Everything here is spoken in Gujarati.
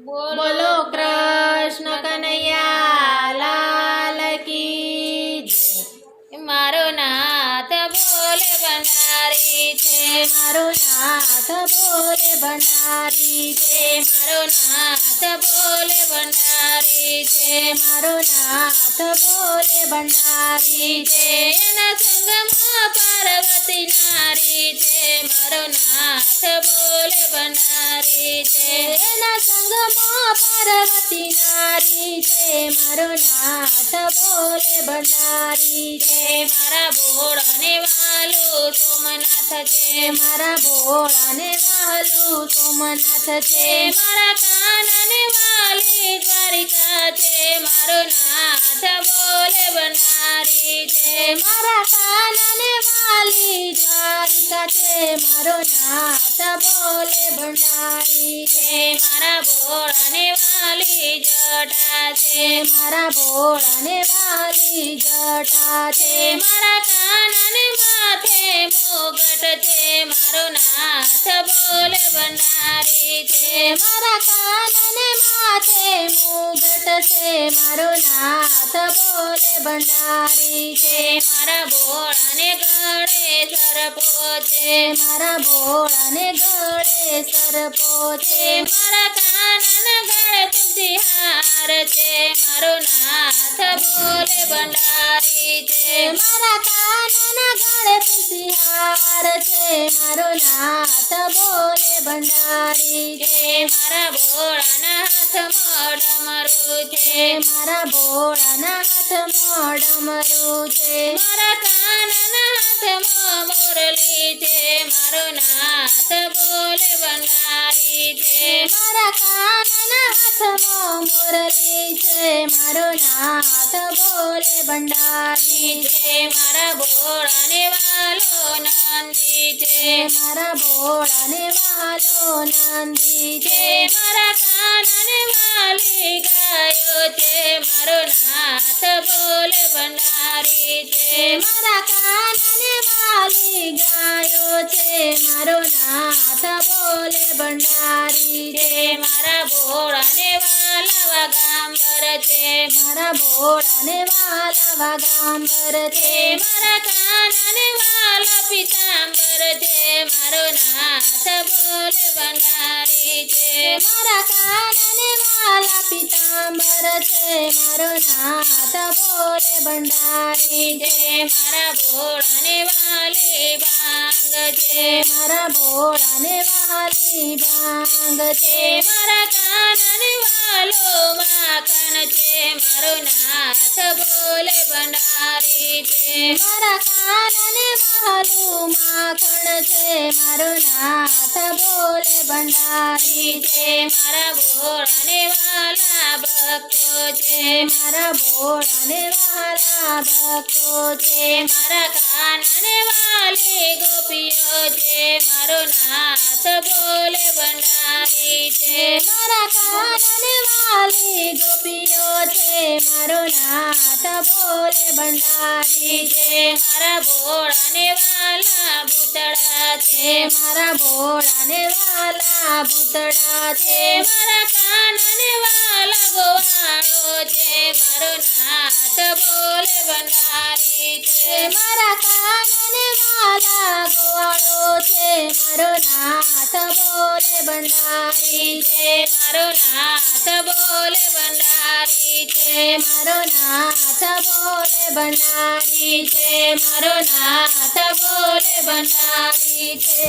બોલો કૃષ્ણ કનૈયા લાલ કી જય। મારો નાથ બોલે ભંડારી છે, મારો નાથ બોલે ભંડારી છે, મારો નાથ બોલે ભંડારી છે, મારો નાથ બોલે ભંડારી છે। એના સંગમાં પાર્વતી નારી છે, મારો નાથ બોલે ભંડારી છે, એના સંગમાં પાર્વતી નારી છે, મારો નાથ બોલે ભંડારી છે। મારા ભોળાને વાલું સોમનાથ છે, મારા ભોળાને વાલું સોમનાથ છે, મારા કાનને વાલી દ્વારિકા છે, મારો નાથ બોલે ભંડારી છે, મારા કાનને વાલી દ્વારિકા છે, મારો નાથ બોલે ભંડારી છે। મારા ભોળાને વાલી જટા છે, મારા ભોળાને વાલી જટા છે, મારા કાનને માથે મુગટ છે, મારો નાથ બોલે ભંડારી છે, મારા કાનને માથે મુગટ છે, મારો નાથ બોલે ભંડારી છે। મારા ભોળાને ગળે સરપો છે, મારા ભોળાને ગળે સરપો છે, મારા કાનના ગળે તુલસી હાર છે, મારો નાથ બોલે ભંડારી છે, મારા કાનના ગળે તુલસી હાર છે, મારો નાથ બોલે ભંડારી છે। મારા ભોળાના હાથમાં ડમરું છે, મારા ભોળાના હાથમાં ડમરું છે, મારા કાનના હાથમાં મુરલી છે, મારો નાથ બોલે ભંડારી છે, મારા કાનના હાથમાં મુરલી છે, મારો નાથ બોલે ભંડારી છે। મારા ભોળાને વાલો નંદી છે, મારા ભોળાને વાલો નંદી છે, મારા કાનને વાલી ગાયો છે, મારો નાથ બોલે ભંડારી છે, મારા કાનને વાલી ગાયો છે, મારો નાથ બોલે ભંડારી છે। મારા ભોળાને વાલા વાગાંબર છે, મારા ભોળાને વાલા વાગાંબર છે, મારા કાનને વાલા પીતાંબર છે, મારો નાથ બોલે ભંડારી છે, મારા કાનને વાલા પીતાંબર છે, મારો નાથ બોલે ભંડારી છે। મારા ભોળાને વાલી ભાંગ છે, મારા ભોળાને વાલી ભાંગ છે, મારા કાનને વાલો માખણ છે, મારો નાથ બોલે ભંડારી છે, મારા કાનને વાલું માખણ છે, મારો નાથ બોલે ભંડારી છે। મારા ભોળાને વાલા ભક્તો છે, મારા ભોળાને વાલા ભક્તો છે, મારા કાનને વાલી ગોપીઓ છે, મારો નાથ બોલે ભંડારી છે, મારા કાનને વાલી ગોપીઓ છે, મારો નાથ બોલે ભંડારી છે। મારા ભોળાને વાલા ભૂતળા છે, મારા ભોળાને વાલા ભૂતળા છે, મારા કાનને વાલા ગોવાળો છે, મારો નાથ બોલે ભંડારી છે, મારા કાનને વાલા ગોવાળો છે, મારો નાથ બોલે ભંડારી છે, મારો નાથ બોલે ભંડારી છે, મારો નાથ બોલે ભંડારી છે, મારો નાથ બોલે ભંડારી છે।